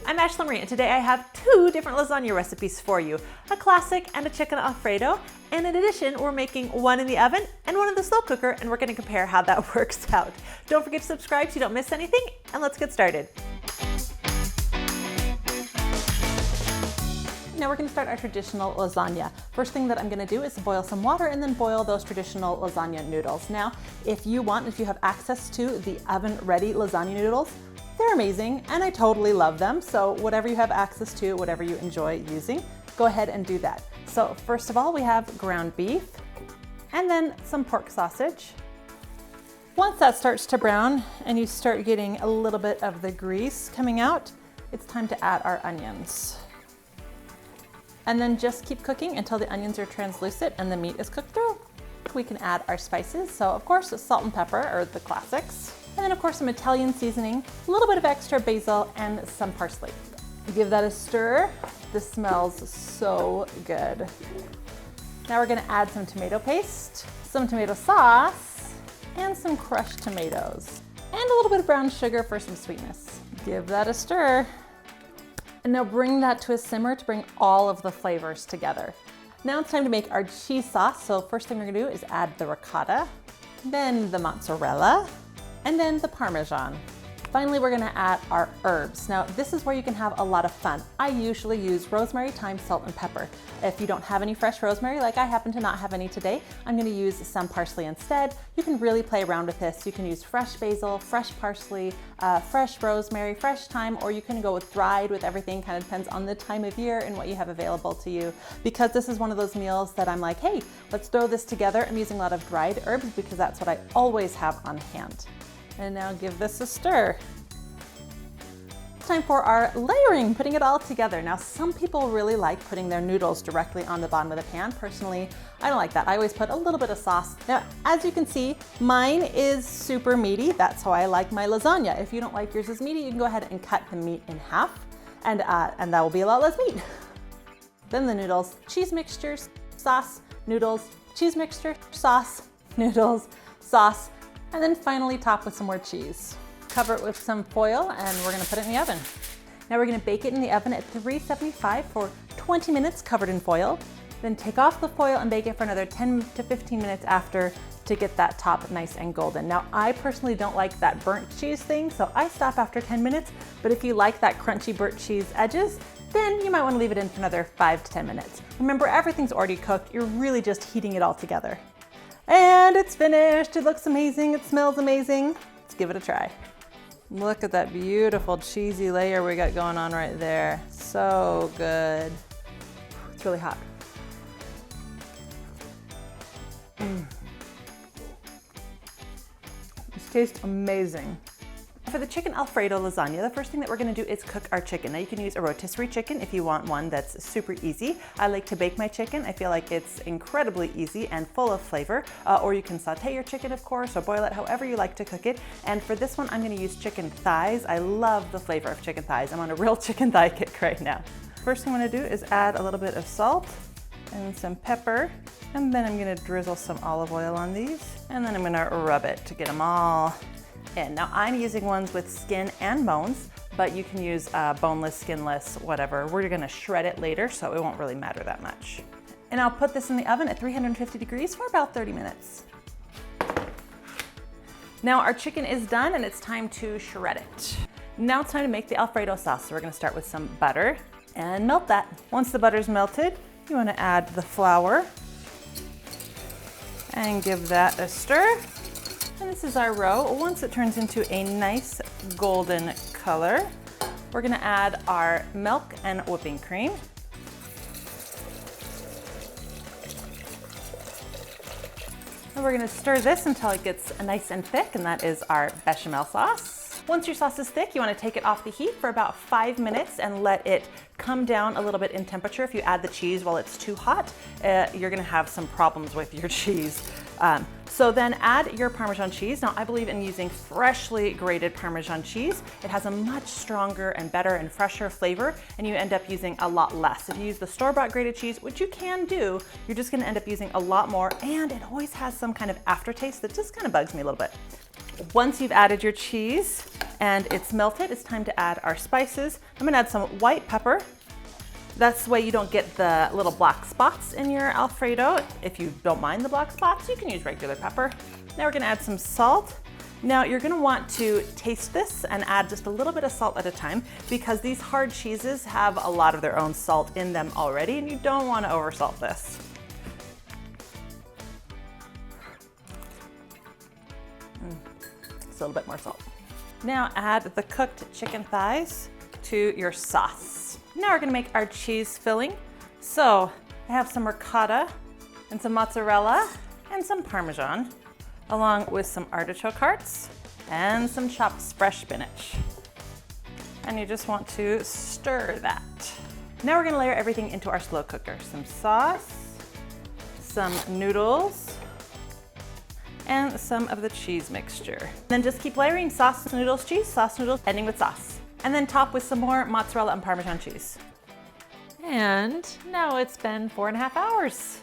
I'm Ashlee, and today I have two different lasagna recipes for you, a classic and a chicken Alfredo. And in addition, we're making one in the oven and one in the slow cooker, and we're gonna compare how that works out. Don't forget to subscribe so you don't miss anything, and let's get started. Now we're gonna start our traditional lasagna. First thing that I'm gonna do is boil some water and then boil those traditional lasagna noodles. Now, if you have access to the oven-ready lasagna noodles, they're amazing, and I totally love them. So whatever you have access to, whatever you enjoy using, go ahead and do that. So first of all, we have ground beef, and then some pork sausage. Once that starts to brown and you start getting a little bit of the grease coming out, it's time to add our onions. And then just keep cooking until the onions are translucent and the meat is cooked through. We can add our spices. So of course, salt and pepper are the classics. And then of course some Italian seasoning, a little bit of extra basil and some parsley. Give that a stir. This smells so good. Now we're gonna add some tomato paste, some tomato sauce, and some crushed tomatoes. And a little bit of brown sugar for some sweetness. Give that a stir. And now bring that to a simmer to bring all of the flavors together. Now it's time to make our cheese sauce. So first thing we're gonna do is add the ricotta, then the mozzarella, and then the Parmesan. Finally, we're gonna add our herbs. Now, this is where you can have a lot of fun. I usually use rosemary, thyme, salt, and pepper. If you don't have any fresh rosemary, like I happen to not have any today, I'm gonna use some parsley instead. You can really play around with this. You can use fresh basil, fresh parsley, fresh rosemary, fresh thyme, or you can go with dried with everything. Kind of depends on the time of year and what you have available to you. Because this is one of those meals that I'm like, hey, let's throw this together. I'm using a lot of dried herbs because that's what I always have on hand. And now give this a stir. It's time for our layering, putting it all together. Now, some people really like putting their noodles directly on the bottom of the pan. Personally, I don't like that. I always put a little bit of sauce. Now, as you can see, mine is super meaty. That's how I like my lasagna. If you don't like yours as meaty, you can go ahead and cut the meat in half, and that will be a lot less meat. Then the noodles, cheese mixtures, sauce, noodles, cheese mixture, sauce, noodles, sauce, and then finally top with some more cheese. Cover it with some foil and we're gonna put it in the oven. Now we're gonna bake it in the oven at 375 for 20 minutes covered in foil. Then take off the foil and bake it for another 10 to 15 minutes after to get that top nice and golden. Now I personally don't like that burnt cheese thing, so I stop after 10 minutes, but if you like that crunchy burnt cheese edges, then you might wanna leave it in for another 5 to 10 minutes. Remember, everything's already cooked. You're really just heating it all together. And it's finished. It looks amazing. It smells amazing. Let's give it a try. Look at that beautiful cheesy layer we got going on right there. So good. It's really hot. This tastes amazing. For the chicken Alfredo lasagna, the first thing that we're gonna do is cook our chicken. Now you can use a rotisserie chicken if you want one that's super easy. I like to bake my chicken. I feel like it's incredibly easy and full of flavor. Or you can saute your chicken, of course, or boil it however you like to cook it. And for this one, I'm gonna use chicken thighs. I love the flavor of chicken thighs. I'm on a real chicken thigh kick right now. First thing I'm gonna do is add a little bit of salt and some pepper. And then I'm gonna drizzle some olive oil on these. And then I'm gonna rub it to get them all in. Now I'm using ones with skin and bones, but you can use boneless, skinless, whatever. We're gonna shred it later, so it won't really matter that much. And I'll put this in the oven at 350 degrees for about 30 minutes. Now our chicken is done and it's time to shred it. Now it's time to make the Alfredo sauce. So we're gonna start with some butter and melt that. Once the butter's melted, you wanna add the flour and give that a stir. And this is our roux. Once it turns into a nice golden color, we're gonna add our milk and whipping cream. And we're gonna stir this until it gets nice and thick, and that is our bechamel sauce. Once your sauce is thick, you wanna take it off the heat for about 5 minutes and let it come down a little bit in temperature. If you add the cheese while it's too hot, you're gonna have some problems with your cheese. So then add your Parmesan cheese. Now I believe in using freshly grated Parmesan cheese. It has a much stronger and better and fresher flavor, and you end up using a lot less. If you use the store-bought grated cheese, which you can do, you're just gonna end up using a lot more, and it always has some kind of aftertaste that just kind of bugs me a little bit. Once you've added your cheese and it's melted, it's time to add our spices. I'm gonna add some white pepper. That's the way you don't get the little black spots in your Alfredo. If you don't mind the black spots, you can use regular pepper. Now we're gonna add some salt. Now you're gonna want to taste this and add just a little bit of salt at a time because these hard cheeses have a lot of their own salt in them already and you don't wanna oversalt this. Just a little bit more salt. Now add the cooked chicken thighs to your sauce. Now we're gonna make our cheese filling. So I have some ricotta and some mozzarella and some Parmesan, along with some artichoke hearts and some chopped fresh spinach. And you just want to stir that. Now we're gonna layer everything into our slow cooker. Some sauce, some noodles, and some of the cheese mixture. Then just keep layering sauce, noodles, cheese, sauce, noodles, ending with sauce. And then top with some more mozzarella and Parmesan cheese. And now it's been 4.5 hours.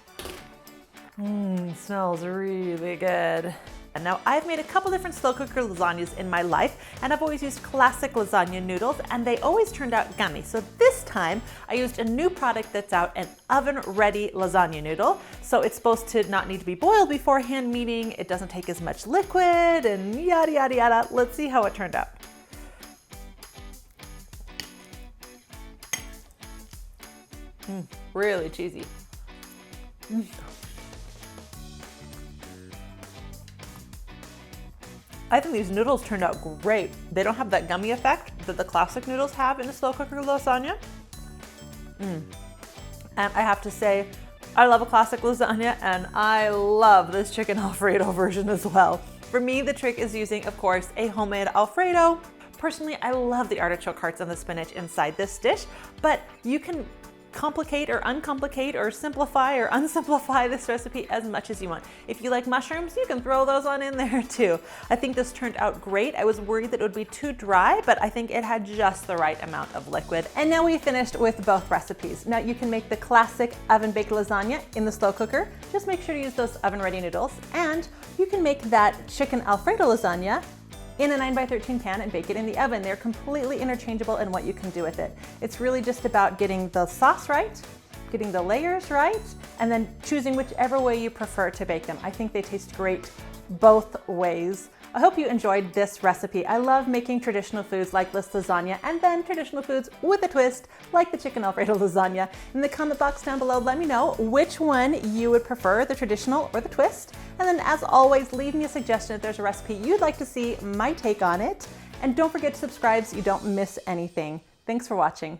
Smells really good. And now I've made a couple different slow cooker lasagnas in my life, and I've always used classic lasagna noodles, and they always turned out gummy. So this time I used a new product that's out, an oven-ready lasagna noodle. So it's supposed to not need to be boiled beforehand, meaning it doesn't take as much liquid and yada, yada, yada. Let's see how it turned out. Really cheesy. I think these noodles turned out great. They don't have that gummy effect that the classic noodles have in a slow cooker lasagna. And I have to say, I love a classic lasagna and I love this chicken Alfredo version as well. For me, the trick is using, of course, a homemade Alfredo. Personally, I love the artichoke hearts and the spinach inside this dish, but you can complicate or uncomplicate or simplify or unsimplify this recipe as much as you want. If you like mushrooms, you can throw those on in there too. I think this turned out great. I was worried that it would be too dry, but I think it had just the right amount of liquid. And now we finished with both recipes. Now you can make the classic oven-baked lasagna in the slow cooker. Just make sure to use those oven-ready noodles. And you can make that chicken Alfredo lasagna in a 9x13 pan and bake it in the oven. They're completely interchangeable in what you can do with it. It's really just about getting the sauce right, getting the layers right, and then choosing whichever way you prefer to bake them. I think they taste great both ways. I hope you enjoyed this recipe. I love making traditional foods like this lasagna and then traditional foods with a twist like the chicken Alfredo lasagna. In the comment box down below, let me know which one you would prefer, the traditional or the twist. And then as always, leave me a suggestion if there's a recipe you'd like to see my take on it. And don't forget to subscribe so you don't miss anything. Thanks for watching.